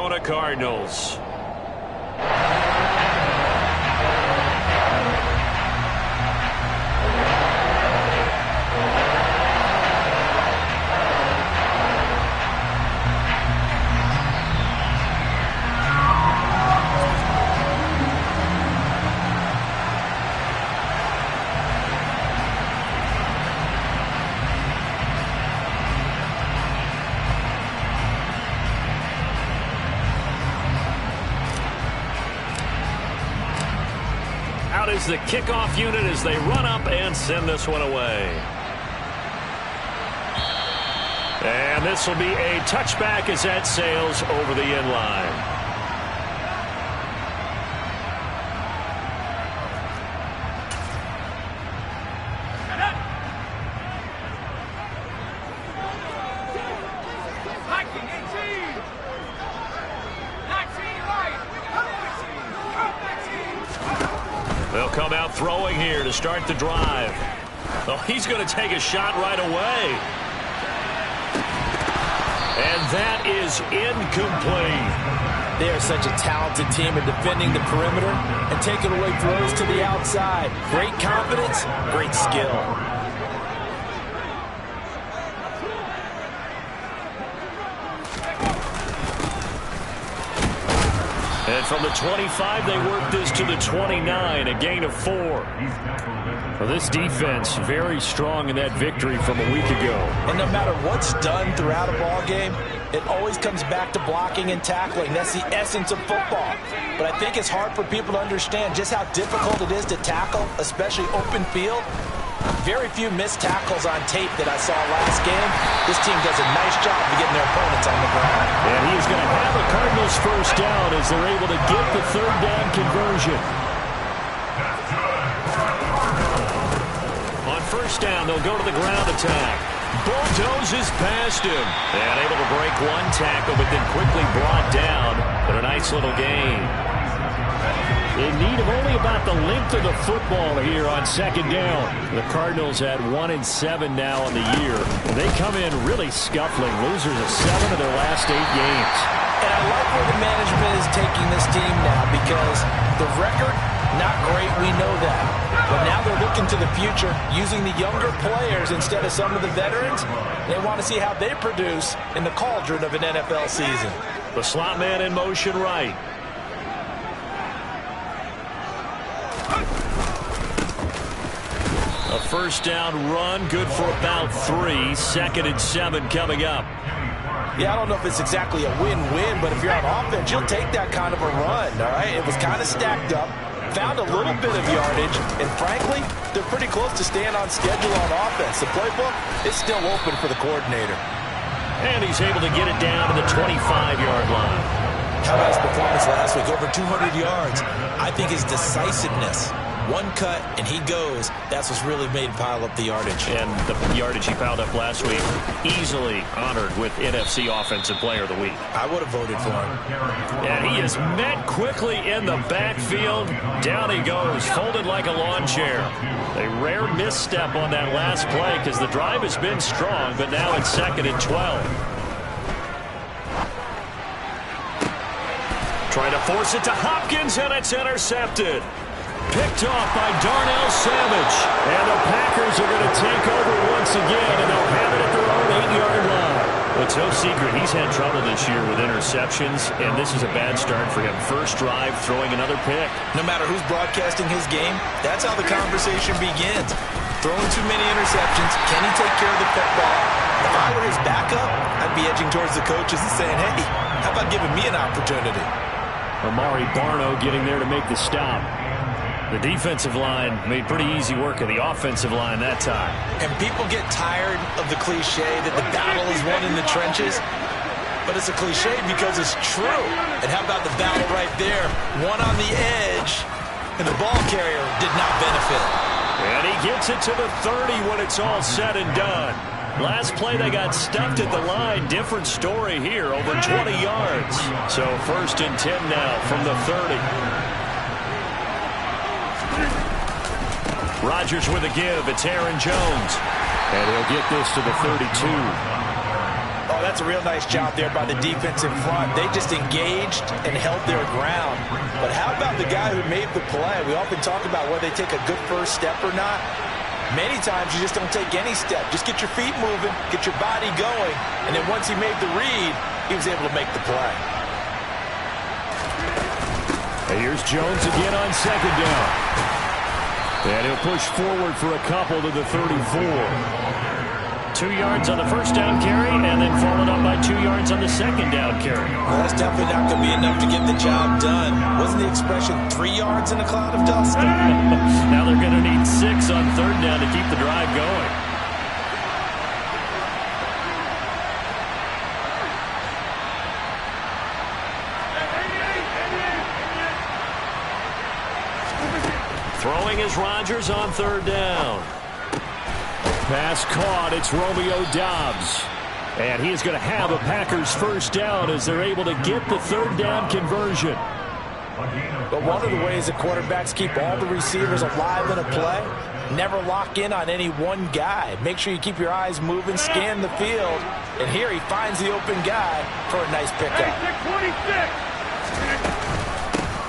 Arizona Cardinals. Out is the kickoff unit as they run up and send this one away. And this will be a touchback as that sails over the end line. They'll come out throwing here to start the drive. Oh, he's going to take a shot right away. And that is incomplete. They are such a talented team at defending the perimeter and taking away throws to the outside. Great confidence, great skill. And from the 25, they work this to the 29, a gain of 4. Well, this defense very strong in that victory from a week ago. And no matter what's done throughout a ball game, it always comes back to blocking and tackling. That's the essence of football. But I think it's hard for people to understand just how difficult it is to tackle, especially open field. Very few missed tackles on tape that I saw last game. This team does a nice job of getting their opponents on the ground. And he is going to have the Cardinals first down as they're able to get the third down conversion. On first down, they'll go to the ground attack. Bulldozes past him. And able to break one tackle, but then quickly brought down. But a nice little gain. In need of only about the length of the football here on second down. The Cardinals had 1-7 now in the year. They come in really scuffling, losers of 7 of their last 8 games. And I like where the management is taking this team now because the record, not great, we know that. But now they're looking to the future, using the younger players instead of some of the veterans. They want to see how they produce in the cauldron of an NFL season. The slot man in motion right. A first down run, good for about 3. 2nd and 7 coming up. Yeah, I don't know if it's exactly a win-win, but if you're on offense, you'll take that kind of a run, all right? It was kind of stacked up, found a little bit of yardage, and frankly, they're pretty close to staying on schedule on offense. The playbook is still open for the coordinator. And he's able to get it down to the 25-yard line. How about his performance last week? Over 200 yards. I think his decisiveness. One cut, and he goes. That's what's really made him pile up the yardage. And the yardage he piled up last week, easily honored with NFC Offensive Player of the Week. I would have voted for him. And he is met quickly in the backfield. Down he goes, folded like a lawn chair. A rare misstep on that last play because the drive has been strong, but now it's 2nd and 12. Trying to force it to Hopkins, and it's intercepted. Picked off by Darnell Savage. And the Packers are going to take over once again, and they'll have it at their own 8-yard line. Well, it's no secret he's had trouble this year with interceptions, and this is a bad start for him. First drive, throwing another pick. No matter who's broadcasting his game, that's how the conversation begins. Throwing too many interceptions. Can he take care of the football? If I were his backup, I'd be edging towards the coaches and saying, hey, how about giving me an opportunity? Amari Barno getting there to make the stop. The defensive line made pretty easy work of the offensive line that time. And people get tired of the cliche that the battle is won in the trenches. But it's a cliche because it's true. And how about the battle right there? One on the edge, and the ball carrier did not benefit. And he gets it to the 30 when it's all said and done. Last play, they got stuffed at the line. Different story here, over 20 yards. So 1st and 10 now from the 30. Rodgers with a give. It's Aaron Jones. And he'll get this to the 32. Oh, that's a real nice job there by the defense in front. They just engaged and held their ground. But how about the guy who made the play? We often talk about whether they take a good first step or not. Many times you just don't take any step. Just get your feet moving, get your body going, and then once he made the read, he was able to make the play. And here's Jones again on second down. And he'll push forward for a couple to the 34. 2 yards on the first down carry, and then followed up by 2 yards on the second down carry. Well, that's definitely not going to be enough to get the job done. Wasn't the expression 3 yards in a cloud of dust? Now they're going to need 6 on third down to keep the drive going. Throwing is Rodgers on third down. Pass caught. It's Romeo Doubs. And he is going to have a Packers first down as they're able to get the third down conversion. But one of the ways that quarterbacks keep all the receivers alive in a play, never lock in on any one guy. Make sure you keep your eyes moving, scan the field. And here he finds the open guy for a nice pickup.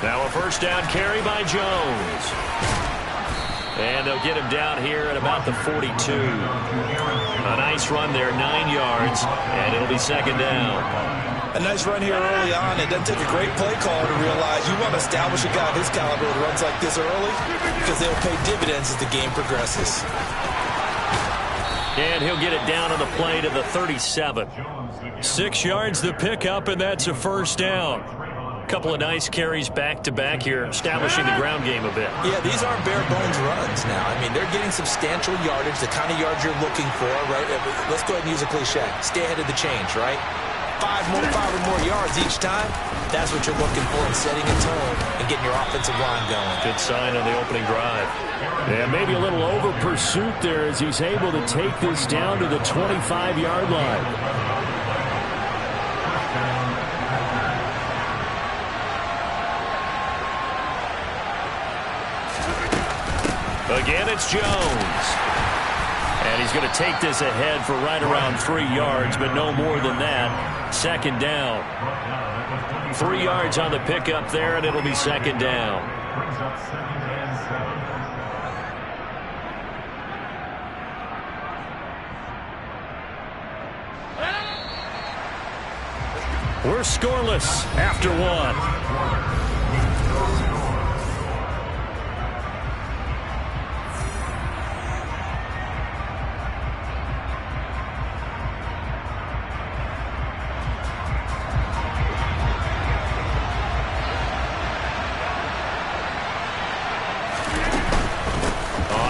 Now a first down carry by Jones. And they'll get him down here at about the 42. A nice run there, 9 yards, and it'll be second down. A nice run here early on. It doesn't take a great play caller to realize you want to establish a guy of his caliber that runs like this early because they'll pay dividends as the game progresses. And he'll get it down on the play to the 37. 6 yards the pickup, and that's a first down. Couple of nice carries back-to-back here, establishing the ground game a bit. Yeah, these aren't bare-bones runs now. I mean, they're getting substantial yardage, the kind of yards you're looking for, right? Let's go ahead and use a cliche. Stay ahead of the change, right? 5 or more yards each time. That's what you're looking for in setting a tone and getting your offensive line going. Good sign on the opening drive. Yeah, maybe a little over-pursuit there as he's able to take this down to the 25-yard line. Again, it's Jones. And he's going to take this ahead for right around 3 yards, but no more than that. Second down. 3 yards on the pickup there, and it'll be second down. We're scoreless after one.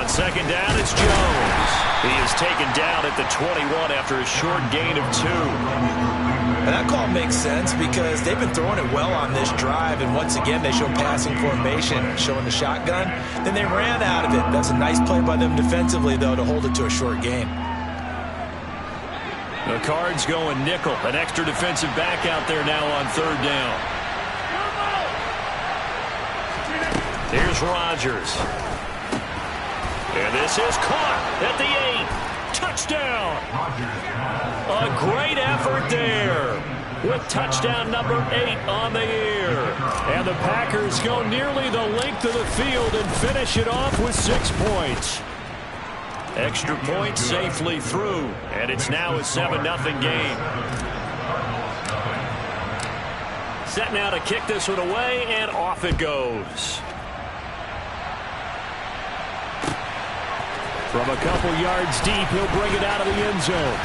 Second down, it's Jones. He is taken down at the 21 after a short gain of 2. And that call makes sense because they've been throwing it well on this drive, and once again they show passing formation, showing the shotgun. Then they ran out of it. That's a nice play by them defensively, though, to hold it to a short gain. The Cards going nickel. An extra defensive back out there now on third down. Here's Rodgers. And this is caught at the 8. Touchdown. A great effort there with touchdown number 8 on the year. And the Packers go nearly the length of the field and finish it off with 6 points. Extra point safely through, and it's now a 7-0 game. Set now to kick this one away, and off it goes. From a couple yards deep, he'll bring it out of the end zone.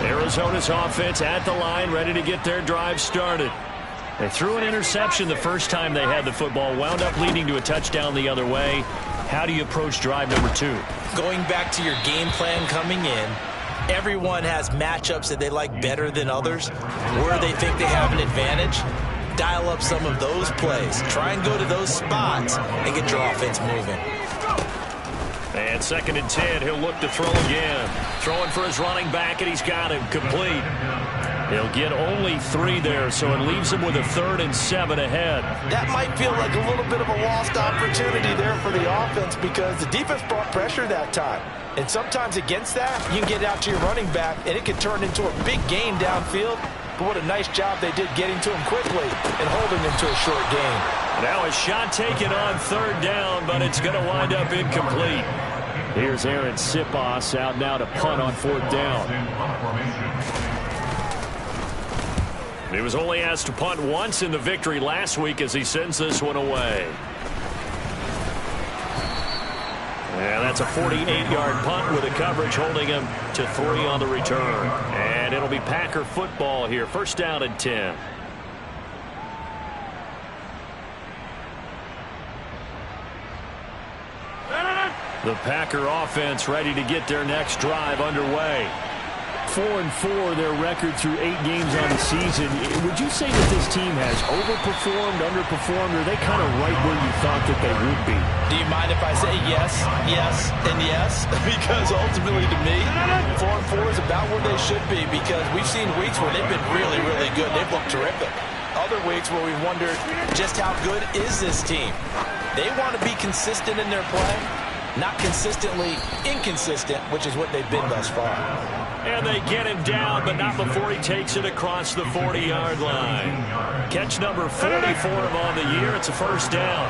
Arizona's offense at the line, ready to get their drive started. They threw an interception the first time they had the football, wound up leading to a touchdown the other way. How do you approach drive number 2? Going back to your game plan coming in, everyone has matchups that they like better than others, where they think they have an advantage. Dial up some of those plays. Try and go to those spots and get your offense moving. And 2nd and 10, he'll look to throw again. Throwing for his running back, and he's got him complete. He'll get only 3 there, so it leaves him with a 3rd and 7 ahead. That might feel like a little bit of a lost opportunity there for the offense because the defense brought pressure that time. And sometimes against that, you can get out to your running back, and it can turn into a big gain downfield. But what a nice job they did getting to him quickly and holding him to a short gain. Now a shot taken on 3rd down, but it's going to wind up incomplete. Here's Aaron Sipos out now to punt on 4th down. He was only asked to punt once in the victory last week as he sends this one away. And that's a 48-yard punt with a coverage holding him to 3 on the return. And it'll be Packer football here. 1st down and 10. The Packer offense ready to get their next drive underway. 4-4 their record through 8 games on the season. Would you say that this team has overperformed, underperformed, or are they kind of right where you thought that they would be? Do you mind if I say yes, yes, and yes? Because ultimately to me, 4-4 is about where they should be because we've seen weeks where they've been really, really good. They've looked terrific. Other weeks where we've wondered just how good is this team. They want to be consistent in their play. Not consistently inconsistent, which is what they've been thus far. And they get him down, but not before he takes it across the 40-yard line. Catch number 40 for him on the year. It's a 1st down.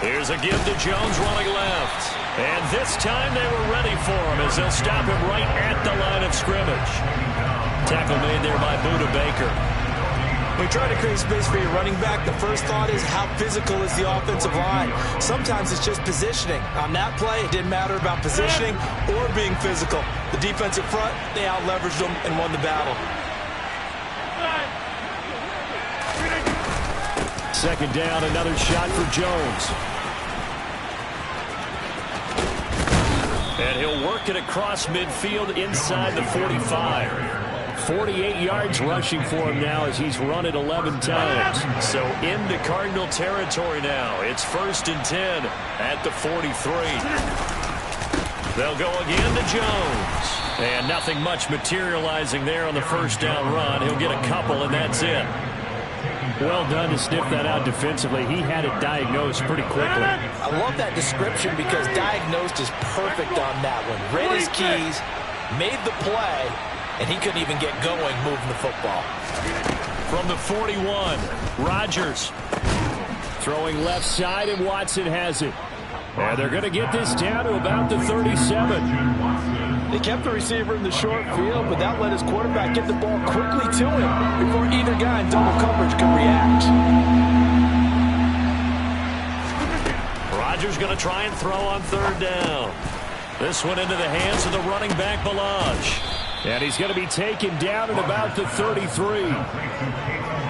Here's a give to Jones running left. And this time they were ready for him as they'll stop him right at the line of scrimmage. Tackle made there by Buda Baker. When you try to create space for your running back, the first thought is how physical is the offensive line. Sometimes it's just positioning. On that play, it didn't matter about positioning or being physical. The defensive front, they out-leveraged them and won the battle. 2nd down, another shot for Jones. And he'll work it across midfield inside the 45. 48 yards rushing for him now as he's run it 11 times. So into Cardinal territory now. It's 1st and 10 at the 43. They'll go again to Jones. And nothing much materializing there on the 1st down run. He'll get a couple, and that's it. Well done to sniff that out defensively. He had it diagnosed pretty quickly. I love that description because diagnosed is perfect on that one. Read his keys, made the play, and he couldn't even get going moving the football. From the 41, Rodgers throwing left side, and Watson has it. And they're going to get this down to about the 37. They kept the receiver in the short field, but that let his quarterback get the ball quickly to him before either guy in double coverage could react. Rodgers going to try and throw on 3rd down. This one into the hands of the running back, Balaj. And he's going to be taken down at about the 33.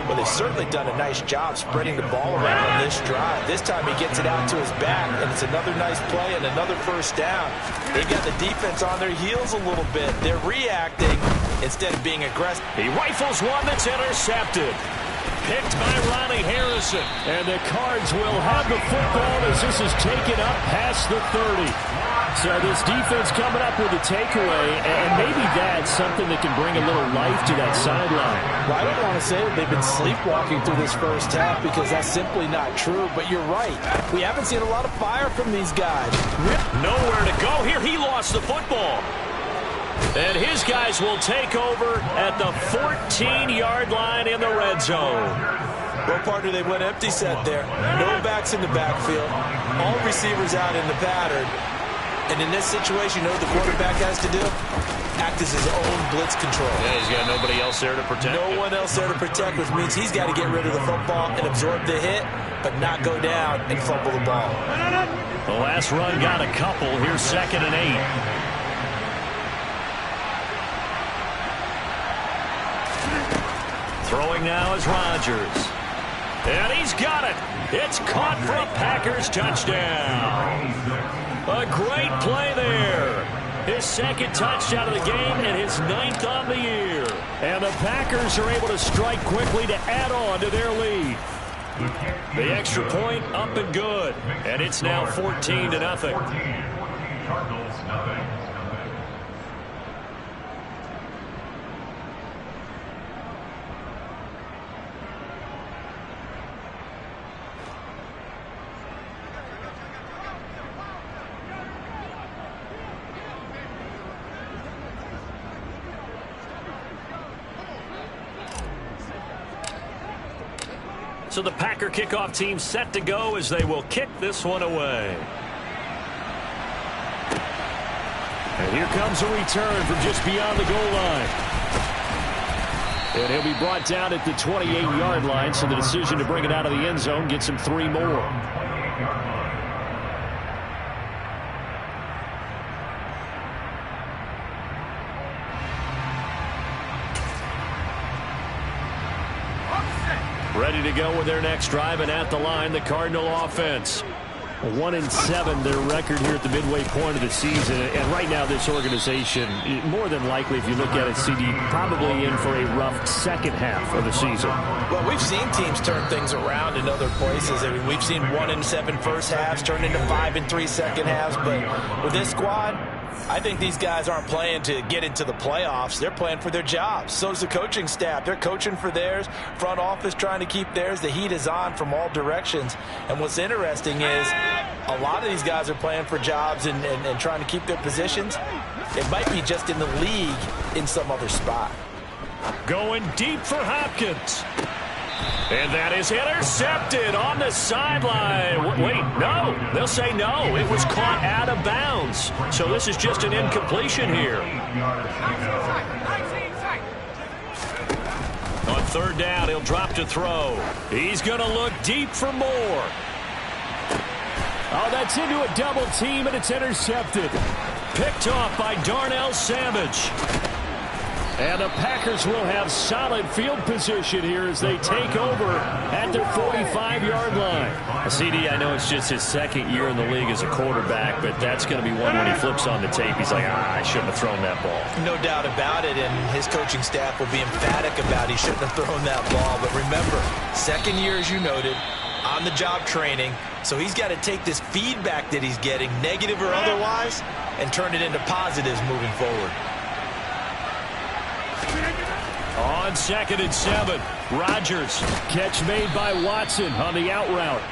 Well, they've certainly done a nice job spreading the ball around on this drive. This time he gets it out to his back, and it's another nice play and another 1st down. They've got the defense on their heels a little bit. They're reacting instead of being aggressive. He rifles one that's intercepted. Picked by Ronnie Harrison. And the Cards will have the football as this is taken up past the 30. So this defense coming up with a takeaway, and maybe that's something that can bring a little life to that sideline. Well, I don't want to say that they've been sleepwalking through this 1st half because that's simply not true, but you're right. We haven't seen a lot of fire from these guys. Nowhere to go here. He lost the football. And his guys will take over at the 14-yard line in the red zone. Well, partner, they went empty set there. No backs in the backfield. All receivers out in the pattern. And in this situation, you know what the quarterback has to do? Act as his own blitz control. Yeah, he's got nobody else there to protect. No one else there to protect, which means he's got to get rid of the football and absorb the hit, but not go down and fumble the ball. The last run got a couple. Here's 2nd and 8. Throwing now is Rodgers. And he's got it. It's caught for a Packers touchdown. A great play there. His 2nd touchdown of the game and his 9th on the year. And the Packers are able to strike quickly to add on to their lead. The extra point up and good. And it's now 14-0. So the Packer kickoff team set to go as they will kick this one away. And here comes a return from just beyond the goal line. And he'll be brought down at the 28-yard line, so the decision to bring it out of the end zone gets him 3 more. Ready to go with their next drive, and at the line, the Cardinal offense. 1-7 their record here at the midway point of the season, and right now this organization, more than likely, if you look at it, CD, probably in for a rough second half of the season. Well, we've seen teams turn things around in other places. I mean, we've seen 1-7 first halves turn into 5-3 second halves, but with this squad, I think these guys aren't playing to get into the playoffs. They're playing for their jobs. So is the coaching staff. They're coaching for theirs. Front office trying to keep theirs. The heat is on from all directions. And what's interesting is a lot of these guys are playing for jobs and trying to keep their positions. It might be just in the league in some other spot. Going deep for Hopkins. And that is intercepted on the sideline. Wait, no. They'll say no. It was caught out of bounds. So this is just an incompletion here. On third down, he'll drop to throw. He's going to look deep for more. Oh, that's into a double team, and it's intercepted. Picked off by Darnell Savage. And the Packers will have solid field position here as they take over at their 45-yard line. CD, I know it's just his second year in the league as a quarterback, but that's going to be one when he flips on the tape. He's like, I shouldn't have thrown that ball. No doubt about it, and his coaching staff will be emphatic about he shouldn't have thrown that ball. But remember, second year, as you noted, on-the-job training, so he's got to take this feedback that he's getting, negative or otherwise, and turn it into positives moving forward. On 2nd and 7, Rodgers. Catch made by Watson on the out route.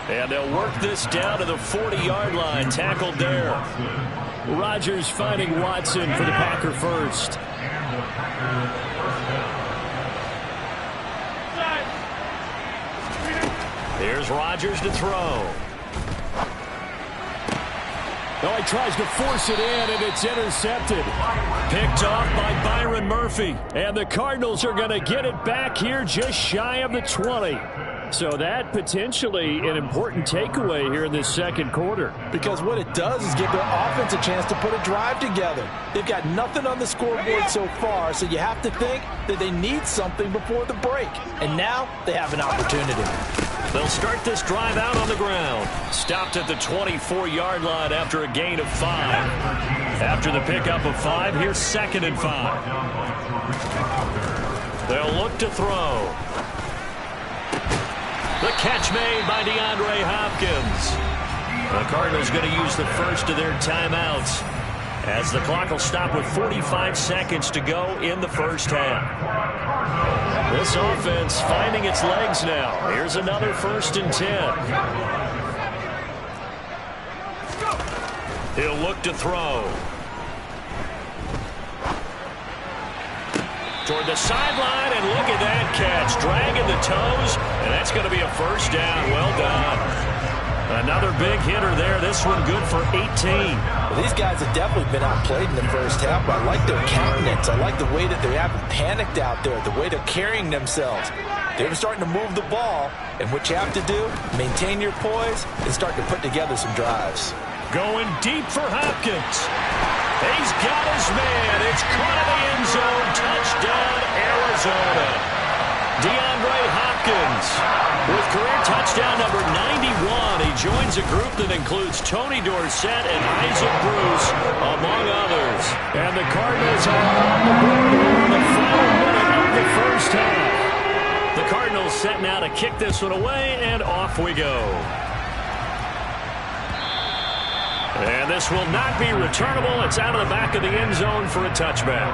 And they'll work this down to the 40-yard line. Tackled there. Rodgers finding Watson for the Packer first. Here's Rodgers to throw. Oh, he tries to force it in, and it's intercepted. Picked off by Byron Murphy. And the Cardinals are going to get it back here just shy of the 20. So that potentially an important takeaway here in this second quarter. Because what it does is give their offense a chance to put a drive together. They've got nothing on the scoreboard so far, so you have to think that they need something before the break. And now they have an opportunity. They'll start this drive out on the ground. Stopped at the 24-yard line after a gain of 5. After the pickup of 5, here's 2nd and 5. They'll look to throw. The catch made by DeAndre Hopkins. The Cardinals going to use the first of their timeouts as the clock will stop with 45 seconds to go in the first half. This offense finding its legs now. Here's another 1st and 10. He'll look to throw. Toward the sideline, and look at that catch. Dragging the toes, and that's going to be a first down. Well done. Another big hitter there. This one good for 18. Well, these guys have definitely been outplayed in the first half, but I like their countenance. I like the way that they haven't panicked out there, the way they're carrying themselves. They're starting to move the ball, and what you have to do, maintain your poise and start to put together some drives. Going deep for Hopkins. He's got his man. It's caught in the end zone. Touchdown, Arizona. DeAndre Hopkins with career touchdown number 91. He joins a group that includes Tony Dorsett and Isaac Bruce, among others. And the Cardinals are on the board here in the final minute of the first half. The Cardinals set now to kick this one away, and off we go. And this will not be returnable. It's out of the back of the end zone for a touchback.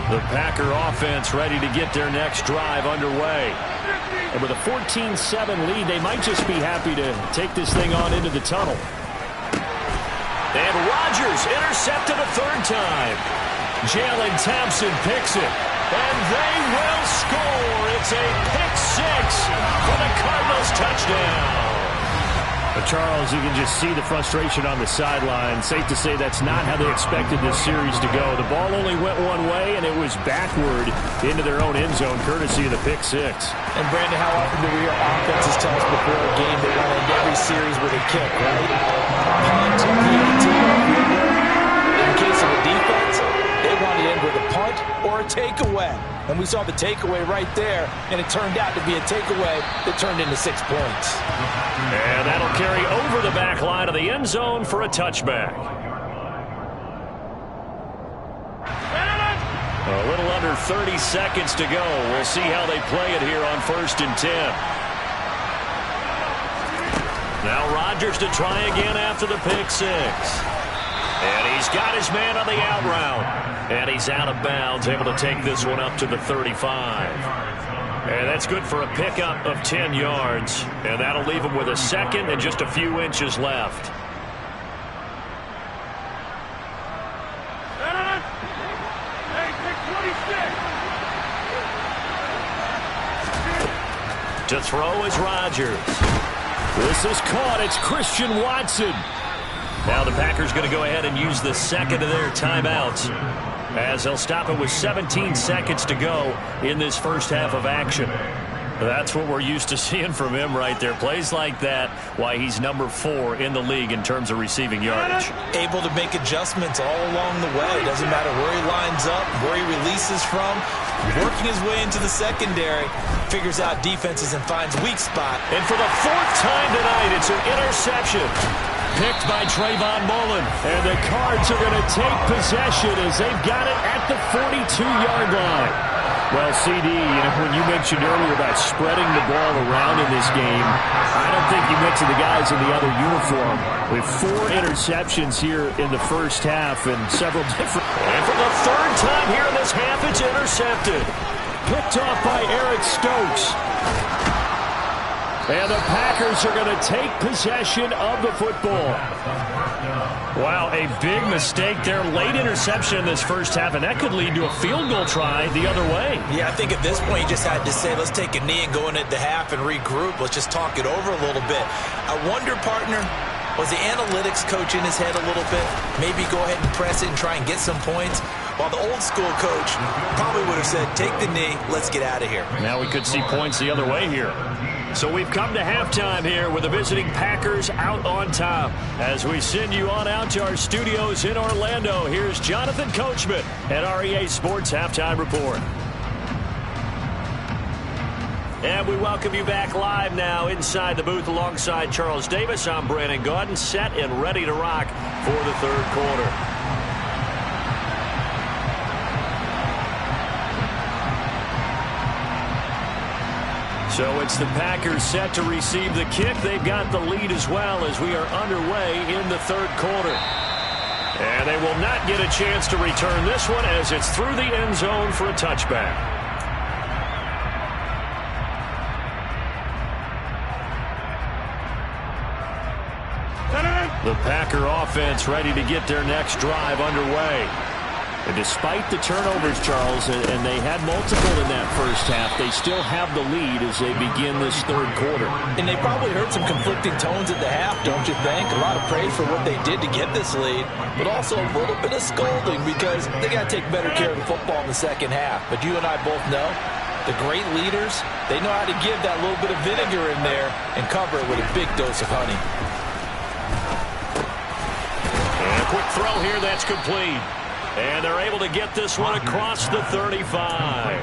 The Packer offense ready to get their next drive underway. And with a 14-7 lead, they might just be happy to take this thing on into the tunnel. And Rodgers intercepted a 3rd time. Jalen Thompson picks it. And they will score. It's a pick six for the Cardinals touchdown. Charles, you can just see the frustration on the sideline. Safe to say that's not how they expected this series to go. The ball only went one way, and it was backward into their own end zone, courtesy of the pick six. And, Brandon, how often do we hear offenses tell us before a game they want to end every series with a kick, right? Punt, PAT, in case of a defense, they want to end with a punt or a takeaway. And we saw the takeaway right there, and it turned out to be a takeaway that turned into 6 points. And that'll carry over the back line of the end zone for a touchback. A little under 30 seconds to go. We'll see how they play it here on 1st and 10. Now Rodgers to try again after the pick six. And he's got his man on the out route. And he's out of bounds, able to take this one up to the 35. And that's good for a pickup of 10 yards. And that'll leave him with a second and just a few inches left. To throw is Rodgers. This is caught. It's Christian Watson. Now the Packers going to go ahead and use the second of their timeouts, as they'll stop it with 17 seconds to go in this first half of action. That's what we're used to seeing from him right there. Plays like that, why he's number 4 in the league in terms of receiving yardage. Able to make adjustments all along the way. Doesn't matter where he lines up, where he releases from. Working his way into the secondary. Figures out defenses and finds weak spot. And for the 4th time tonight, it's an interception. Picked by Trayvon Mullen. And the Cards are going to take possession as they've got it at the 42-yard line. Well, CD, when you mentioned earlier about spreading the ball around in this game, I don't think you mentioned the guys in the other uniform. With 4 interceptions here in the first half and several different... And for the 3rd time here in this half, it's intercepted. Picked off by Eric Stokes. And the Packers are going to take possession of the football. Wow, a big mistake there. Late interception in this first half, and that could lead to a field goal try the other way. Yeah, I think at this point you just had to say, let's take a knee and go into the half and regroup. Let's just talk it over a little bit. I wonder, partner, was the analytics coach in his head a little bit? Maybe go ahead and press it and try and get some points? While the old school coach probably would have said, take the knee, let's get out of here. Now we could see points the other way here. So we've come to halftime here with the visiting Packers out on top. As we send you on out to our studios in Orlando, here's Jonathan Coachman at REA Sports Halftime Report. And we welcome you back live now inside the booth alongside Charles Davis. I'm Brandon Gaudin, set and ready to rock for the 3rd quarter. So it's the Packers set to receive the kick. They've got the lead as well as we are underway in the 3rd quarter. And they will not get a chance to return this one as it's through the end zone for a touchback. The Packer offense ready to get their next drive underway. And despite the turnovers, Charles, and they had multiple in that first half, they still have the lead as they begin this 3rd quarter. And they probably heard some conflicting tones at the half, don't you think? A lot of praise for what they did to get this lead, but also a little bit of scolding because they got to take better care of the football in the second half. But you and I both know the great leaders, they know how to give that little bit of vinegar in there and cover it with a big dose of honey. And a quick throw here, that's complete. And they're able to get this one across the 35.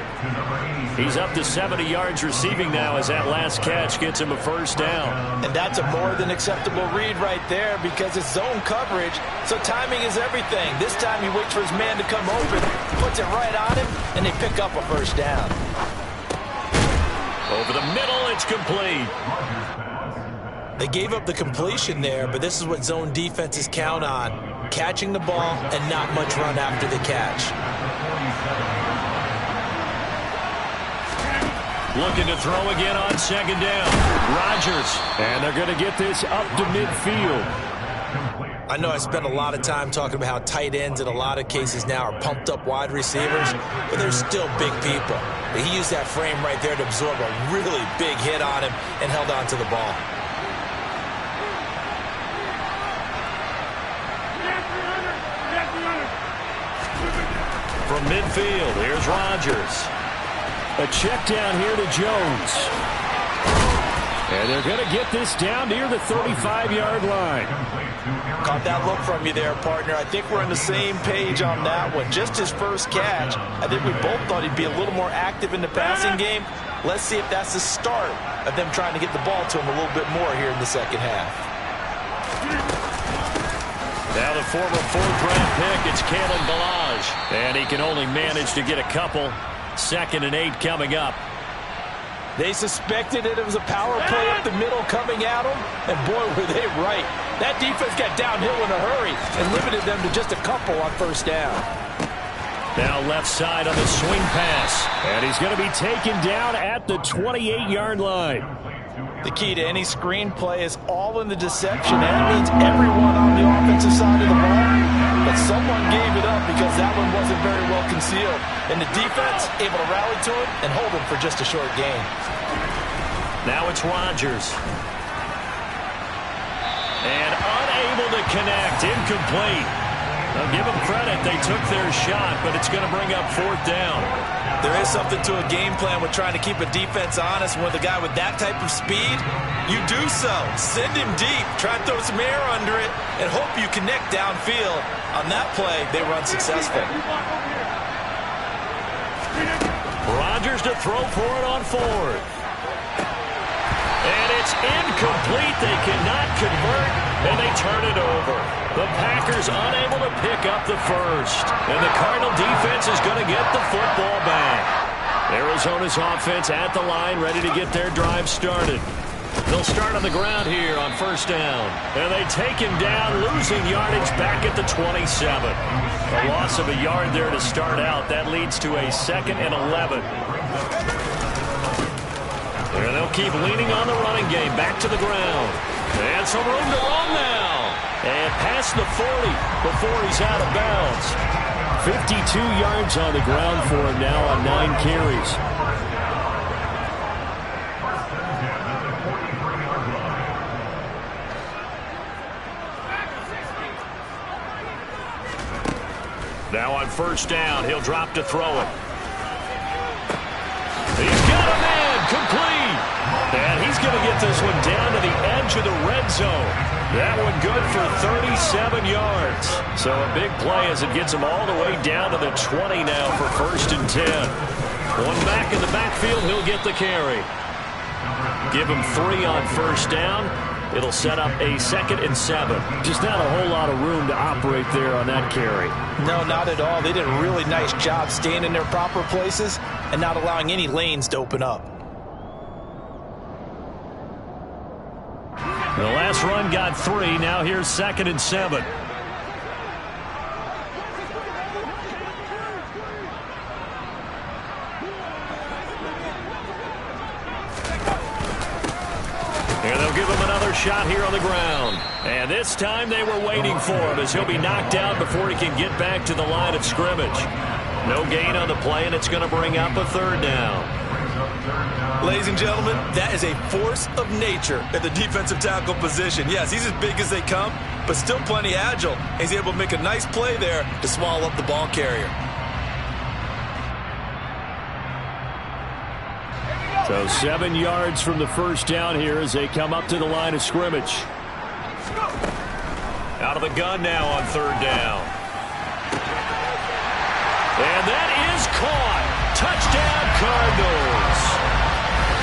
He's up to 70 yards receiving now as that last catch gets him a 1st down. And that's a more than acceptable read right there because it's zone coverage, so timing is everything. This time he waits for his man to come open, puts it right on him, and they pick up a 1st down. Over the middle, it's complete. They gave up the completion there, but this is what zone defenses count on. Catching the ball and not much run after the catch. Looking to throw again on 2nd down. Rodgers. And they're going to get this up to midfield. I know I spend a lot of time talking about how tight ends in a lot of cases now are pumped up wide receivers, but they're still big people. He used that frame right there to absorb a really big hit on him and held on to the ball. From midfield, here's Rodgers. A check down here to Jones. And they're going to get this down near the 35-yard line. Caught that look from you there, partner. I think we're on the same page on that one. Just his first catch. I think we both thought he'd be a little more active in the passing game. Let's see if that's the start of them trying to get the ball to him a little bit more here in the second half. Now the former fourth-round pick, it's Kalen Ballage. And he can only manage to get a couple. 2nd and 8 coming up. They suspected that it was a power play up the middle coming at them, and boy, were they right. That defense got downhill in a hurry and limited them to just a couple on first down. Now left side on the swing pass. And he's going to be taken down at the 28-yard line. The key to any screen play is all in the deception. That means everyone on the offensive side of the ball. But someone gave it up because that one wasn't very well concealed. And the defense able to rally to it and hold him for just a short gain. Now it's Rodgers. And unable to connect. Incomplete. I'll give them credit. They took their shot, but it's going to bring up 4th down. There is something to a game plan with trying to keep a defense honest. When with a guy with that type of speed, you do so. Send him deep. Try to throw some air under it and hope you connect downfield. On that play, they run successful. Rodgers to throw for it on 4th. And it's incomplete. They cannot convert, and they turn it over. The Packers unable to pick up the first. And the Cardinal defense is going to get the football back. Arizona's offense at the line, ready to get their drive started. They'll start on the ground here on first down. And they take him down, losing yardage back at the 27. A loss of a yard there to start out. That leads to a 2nd and 11. And they'll keep leaning on the running game. Back to the ground. And some room to run now. And past the 40 before he's out of bounds. 52 yards on the ground for him now on 9 carries. Now on first down, he'll drop to throw it. He's got a man, complete. And he's going to get this one down to the edge of the red zone. That one good for 37 yards. So a big play as it gets him all the way down to the 20 now for 1st and 10. One back in the backfield, he'll get the carry. Give him 3 on first down. It'll set up a 2nd and 7. Just not a whole lot of room to operate there on that carry. No, not at all. They did a really nice job staying in their proper places and not allowing any lanes to open up. The last run got 3. Now here's 2nd and 7. And they'll give him another shot here on the ground. And this time they were waiting for him as he'll be knocked down before he can get back to the line of scrimmage. No gain on the play, and it's going to bring up a 3rd down. Ladies and gentlemen, that is a force of nature at the defensive tackle position. Yes, he's as big as they come, but still plenty agile. He's able to make a nice play there to swallow up the ball carrier. So 7 yards from the first down here as they come up to the line of scrimmage. Out of the gun now on 3rd down. And that is caught. Touchdown, Cardinals.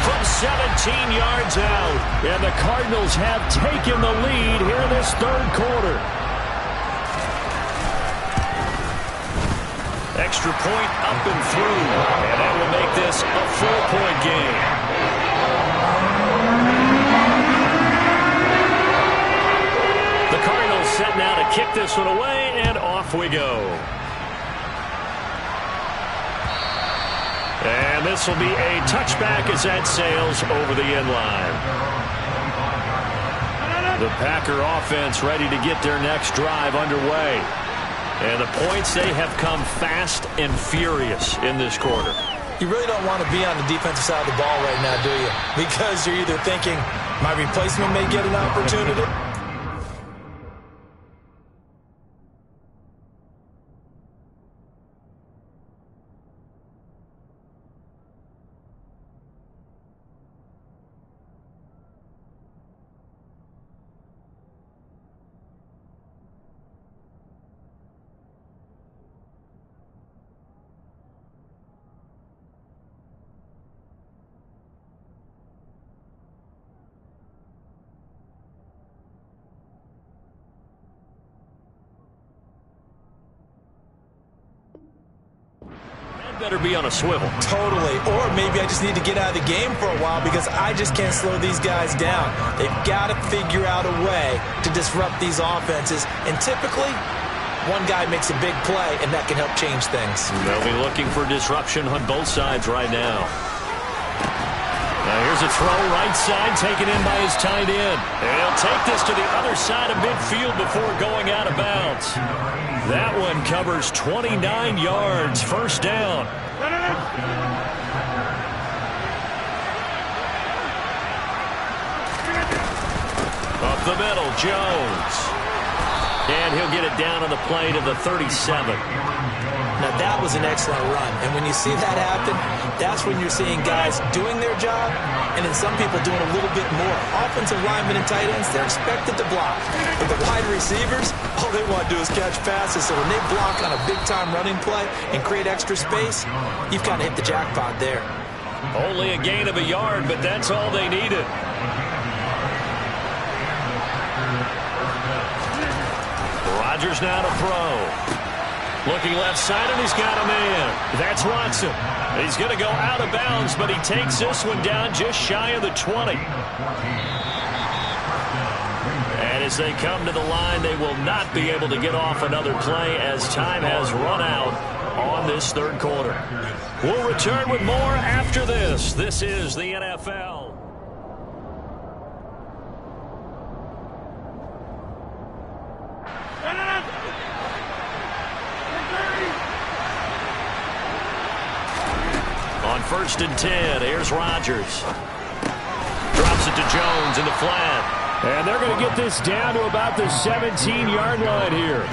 From 17 yards out. And the Cardinals have taken the lead here in this 3rd quarter. Extra point up and through. And that will make this a 4-point game. The Cardinals set now to kick this one away, and off we go. And this will be a touchback as that sails over the end line. The Packer offense ready to get their next drive underway. And the points, they have come fast and furious in this quarter. You really don't want to be on the defensive side of the ball right now, do you? Because you're either thinking, my replacement may get an opportunity. Better be on a swivel. Totally. Or maybe I just need to get out of the game for a while because I just can't slow these guys down. They've got to figure out a way to disrupt these offenses. And typically, one guy makes a big play, and that can help change things. They'll be looking for disruption on both sides right now. Now here's a throw right side, taken in by his tight end. And he'll take this to the other side of midfield before going out of bounds. That one covers 29 yards, first down. Up the middle, Jones. And he'll get it down on the play to the 37. Now, that was an excellent run. And when you see that happen, that's when you're seeing guys doing their job and then some people doing a little bit more. Offensive linemen and tight ends, they're expected to block. But the wide receivers, all they want to do is catch passes. So when they block on a big-time running play and create extra space, you've kind of hit the jackpot there. Only a gain of a yard, but that's all they needed. Rodgers now to throw. Looking left side, and he's got a man. That's Watson. He's going to go out of bounds, but he takes this one down just shy of the 20. And as they come to the line, they will not be able to get off another play as time has run out on this third quarter. We'll return with more after this. This is the NFL. On 1st and 10, here's Rodgers. Drops it to Jones in the flat. And they're going to get this down to about the 17-yard line here.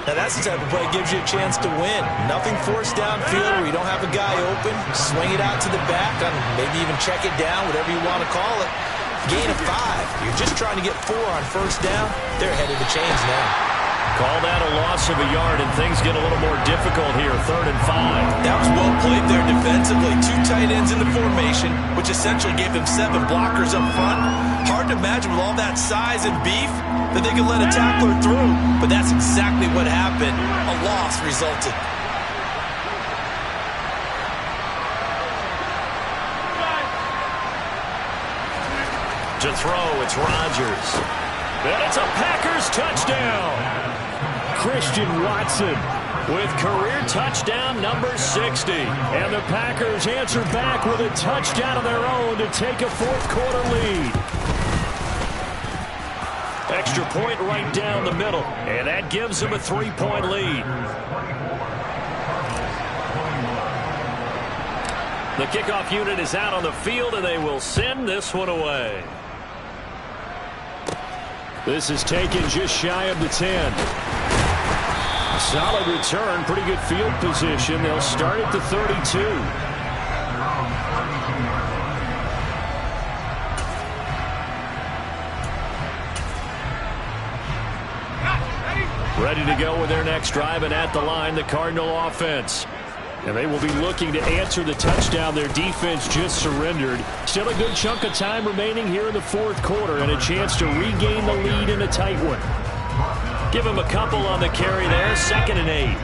Now, that's the type of play that gives you a chance to win. Nothing forced downfield where you don't have a guy open. Swing it out to the back, maybe even check it down, whatever you want to call it. Gain of 5. You're just trying to get 4 on 1st down. They're ahead of the chains now. Call that a loss of a yard, and things get a little more difficult here, 3rd and 5. That was well played there defensively. 2 tight ends in the formation, which essentially gave them 7 blockers up front. Hard to imagine with all that size and beef that they could let a tackler through, but that's exactly what happened. A loss resulted. To throw, it's Rodgers. And it's a Packers touchdown. Christian Watson with career touchdown number 60. And the Packers answer back with a touchdown of their own to take a fourth-quarter lead. Extra point right down the middle, and that gives them a 3-point lead. The kickoff unit is out on the field, and they will send this one away. This is taken just shy of the 10. Solid return, pretty good field position. They'll start at the 32. Ready to go with their next drive, and at the line, the Cardinal offense. And they will be looking to answer the touchdown their defense just surrendered. Still a good chunk of time remaining here in the fourth quarter and a chance to regain the lead in a tight one. Give him a couple on the carry there, 2nd and 8.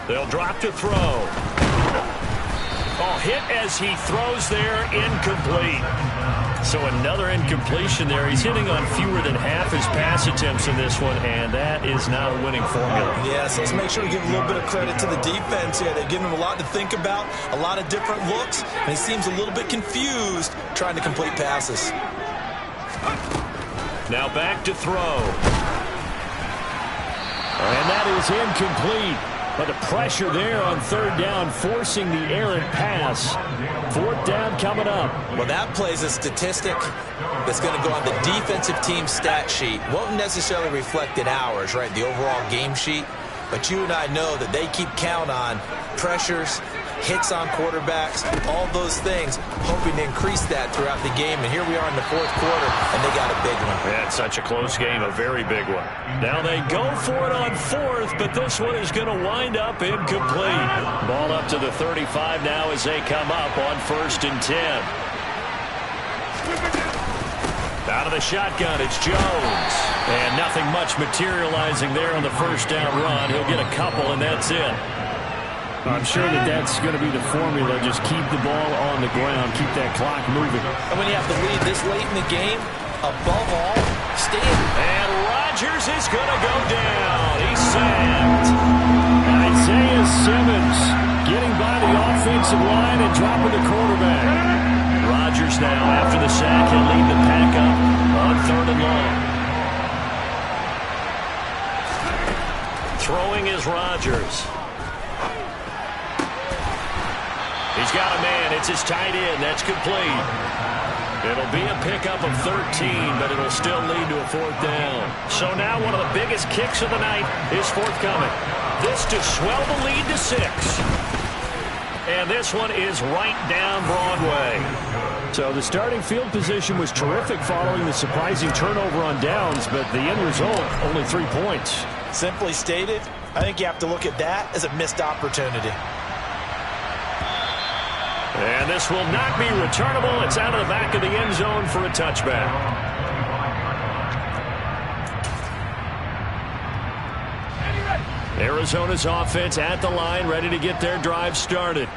They'll drop to throw. Oh, hit as he throws there, incomplete. So another incompletion there. He's hitting on fewer than half his pass attempts in this one, and that is not a winning formula. Yeah, so let's make sure we give a little bit of credit to the defense here. They've given him a lot to think about, a lot of different looks, and he seems a little bit confused trying to complete passes. Now back to throw. And that is incomplete. But the pressure there on third down, forcing the errant pass. Fourth down coming up. Well, that plays a statistic that's going to go on the defensive team stat sheet. Won't necessarily reflect in ours, right, the overall game sheet. But you and I know that they keep count on pressures, hits on quarterbacks, all those things, hoping to increase that throughout the game. And here we are in the fourth quarter, and they got a big one. Yeah, it's such a close game, a very big one. Now they go for it on fourth, but this one is going to wind up incomplete. Ball up to the 35 now as they come up on 1st and 10. Out of the shotgun, it's Jones. And nothing much materializing there on the first down run. He'll get a couple, and that's it. I'm sure that that's going to be the formula. Just keep the ball on the ground. Keep that clock moving. And when you have to lead this late in the game, above all, stay in. And Rodgers is going to go down. He's sacked. Isaiah Simmons getting by the offensive line and dropping the quarterback. Rodgers now, after the sack, he'll lead the pack up on 3rd and long. Throwing is Rodgers. He's got a man. It's his tight end. That's complete. It'll be a pickup of 13, but it'll still lead to a 4th down. So now one of the biggest kicks of the night is forthcoming. This to swell the lead to 6. And this one is right down Broadway. So the starting field position was terrific following the surprising turnover on downs, but the end result, only 3 points. Simply stated, I think you have to look at that as a missed opportunity. And this will not be returnable. It's out of the back of the end zone for a touchback. Arizona's offense at the line, ready to get their drive started.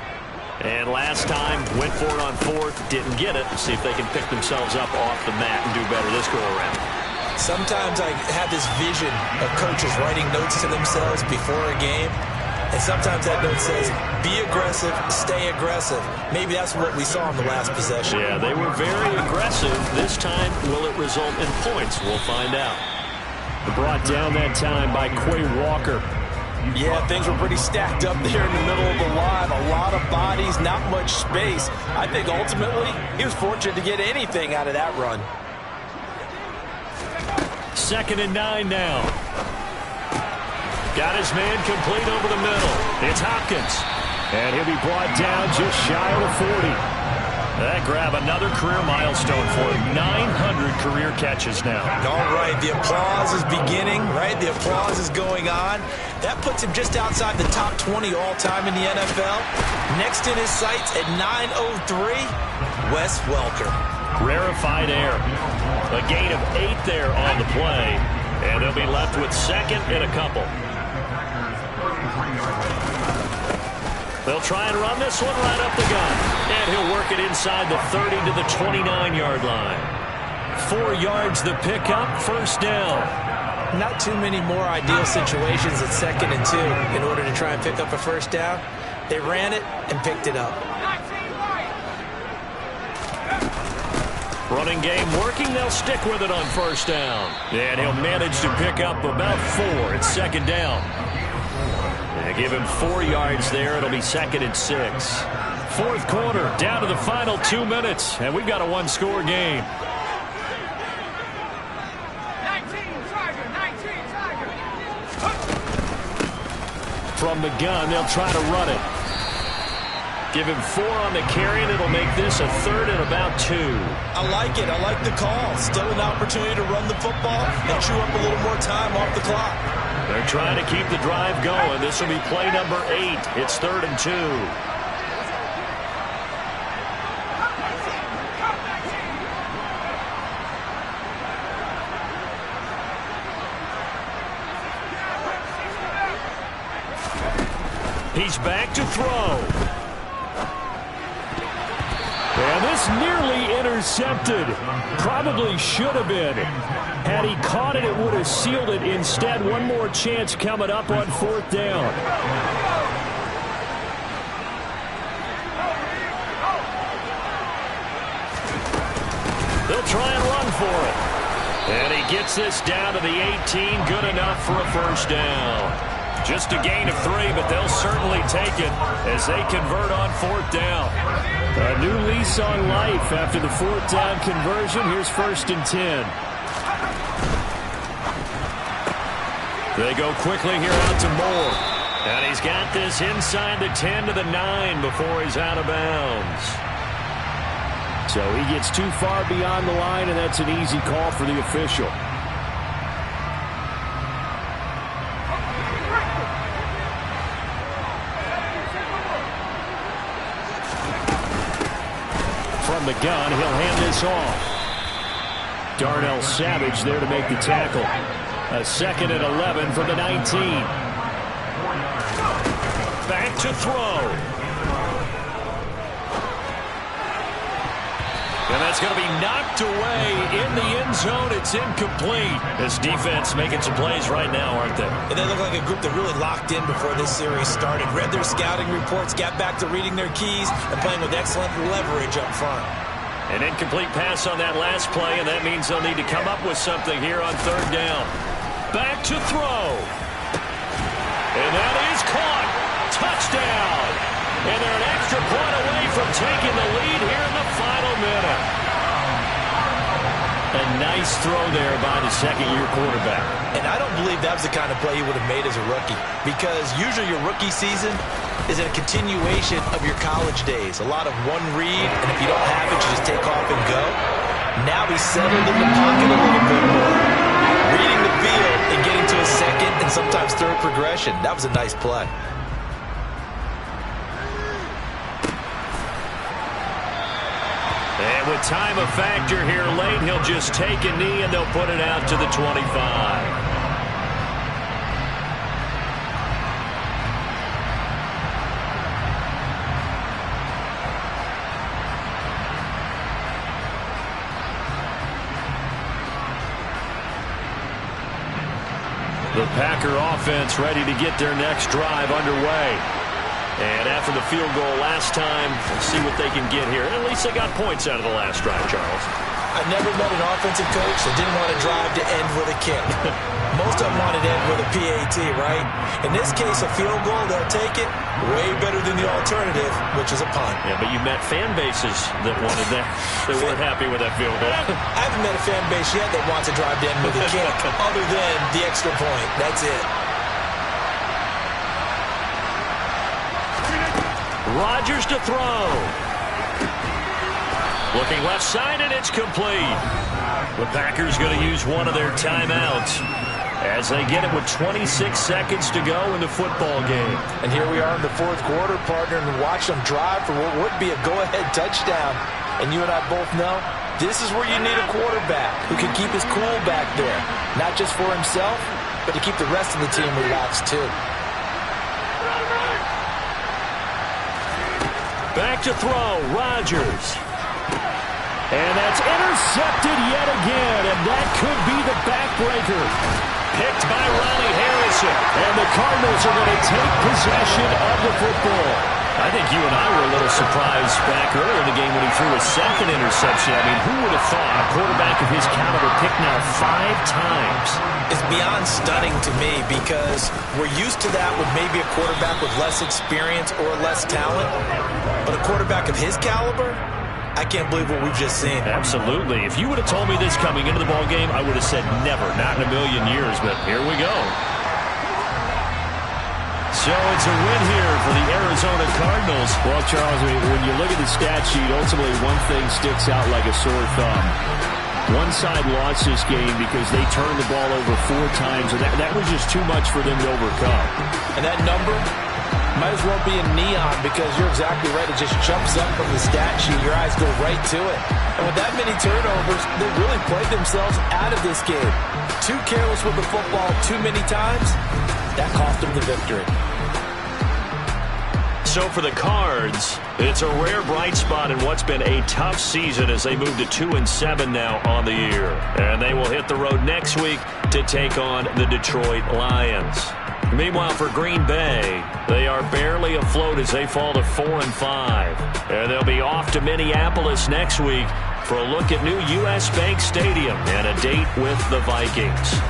And last time, went for it on 4th, didn't get it. See if they can pick themselves up off the mat and do better this go-around. Sometimes I have this vision of coaches writing notes to themselves before a game. And sometimes that note says, be aggressive, stay aggressive. Maybe that's what we saw in the last possession. Yeah, they were very aggressive. This time, will it result in points? We'll find out. Brought down that time by Quay Walker. Yeah, things were pretty stacked up there in the middle of the line. A lot of bodies, not much space. I think ultimately he was fortunate to get anything out of that run. 2nd and 9 now. Got his man complete over the middle. It's Hopkins. And he'll be brought down just shy of the 40. That grab another career milestone for him. 900 career catches now. All right, the applause is beginning, right? The applause is going on. That puts him just outside the top 20 all-time in the NFL. Next in his sights at 903, Wes Welker. Rarefied air. A gain of 8 there on the play. And they'll be left with 2nd and a couple. They'll try and run this one right up the gut. And he'll work it inside the 30 to the 29-yard line. 4 yards the pickup, 1st down. Not too many more ideal situations at 2nd and 2 in order to try and pick up a 1st down. They ran it and picked it up. Running game working. They'll stick with it on 1st down. And he'll manage to pick up about 4. It's 2nd down. And give him 4 yards there. It'll be 2nd and 6. 4th quarter, down to the final 2 minutes. And we've got a 1-score game. 19 Tiger. From the gun, they'll try to run it. Give him 4 on the carry, and it'll make this a 3rd and about 2. I like it. I like the call. Still an opportunity to run the football and chew up a little more time off the clock. They're trying to keep the drive going. This will be play number 8. It's 3rd and 2. He's back to throw. And this nearly intercepted. Probably should have been. Had he caught it, it would have sealed it. Instead, one more chance coming up on 4th down. They'll try and run for it. And he gets this down to the 18. Good enough for a first down. Just a gain of 3, but they'll certainly take it as they convert on 4th down. A new lease on life after the 4th down conversion. Here's 1st and 10. They go quickly here out to Moore. And he's got this inside the 10 to the 9 before he's out of bounds. So he gets too far beyond the line, and that's an easy call for the official. From the gun, he'll hand this off. Darnell Savage there to make the tackle. A 2nd and 11 from the 19. Back to throw. And that's going to be knocked away in the end zone. It's incomplete. This defense making some plays right now, aren't they? And they look like a group that really locked in before this series started. Read their scouting reports, got back to reading their keys, and playing with excellent leverage up front. An incomplete pass on that last play, and that means they'll need to come up with something here on 3rd down. Back to throw. And that is caught. Touchdown. And they're an extra point away from taking the lead here in the final minute. A nice throw there by the 2nd-year quarterback. And I don't believe that was the kind of play he would have made as a rookie, because usually your rookie season is a continuation of your college days. A lot of one read, and if you don't have it, you just take off and go. Now he's settled in the pocket a little bit more, reading the field and getting to a 2nd and sometimes 3rd progression. That was a nice play. And with time a factor here late, he'll just take a knee and they'll put it out to the 25. The Packer offense ready to get their next drive underway. And after the field goal last time, we'll see what they can get here. At least they got points out of the last drive, Charles. I've never met an offensive coach that didn't want a drive to end with a kick. Most of them want it to end with a PAT, right? In this case, a field goal, they'll take it. Way better than the alternative, which is a punt. Yeah, but you met fan bases that wanted that. They weren't happy with that field goal. I haven't met a fan base yet that wants a drive to end with a kick, other than the extra point. That's it. Rodgers to throw. Looking left side, and it's complete. The Packers going to use one of their timeouts as they get it with 26 seconds to go in the football game. And here we are in the 4th quarter, partner, and watch them drive for what would be a go-ahead touchdown. And you and I both know this is where you need a quarterback who can keep his cool back there. Not just for himself, but to keep the rest of the team relaxed too. Back to throw, Rodgers. And that's intercepted yet again, and that could be the backbreaker. Picked by Ronnie Harrison. And the Cardinals are going to take possession of the football. I think you and I were a little surprised back earlier in the game when he threw a 2nd interception. I mean, who would have thought a quarterback of his caliber picked now 5 times? It's beyond stunning to me, because we're used to that with maybe a quarterback with less experience or less talent. But a quarterback of his caliber, I can't believe what we've just seen. Absolutely. If you would have told me this coming into the ball game, I would have said never, not in a million years. But here we go. So it's a win here for the Arizona Cardinals. Well, Charles, when you look at the stat sheet, ultimately one thing sticks out like a sore thumb. One side lost this game because they turned the ball over 4 times, and that was just too much for them to overcome. And that number might as well be in neon, because you're exactly right. It just jumps up from the stat sheet. Your eyes go right to it. And with that many turnovers, they really played themselves out of this game. Too careless with the football too many times. That cost them the victory. So for the Cards, it's a rare bright spot in what's been a tough season as they move to 2-7 now on the year. And they will hit the road next week to take on the Detroit Lions. Meanwhile, for Green Bay, they are barely afloat as they fall to 4-5. And they'll be off to Minneapolis next week for a look at new U.S. Bank Stadium and a date with the Vikings.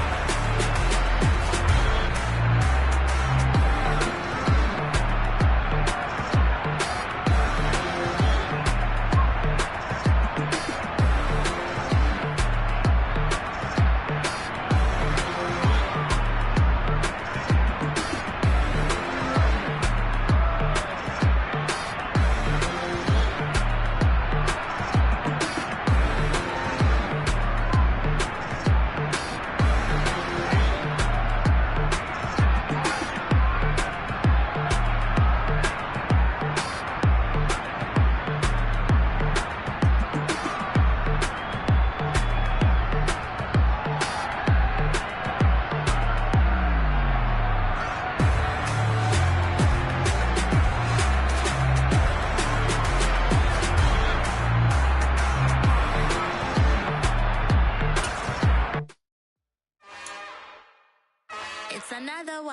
It's another one.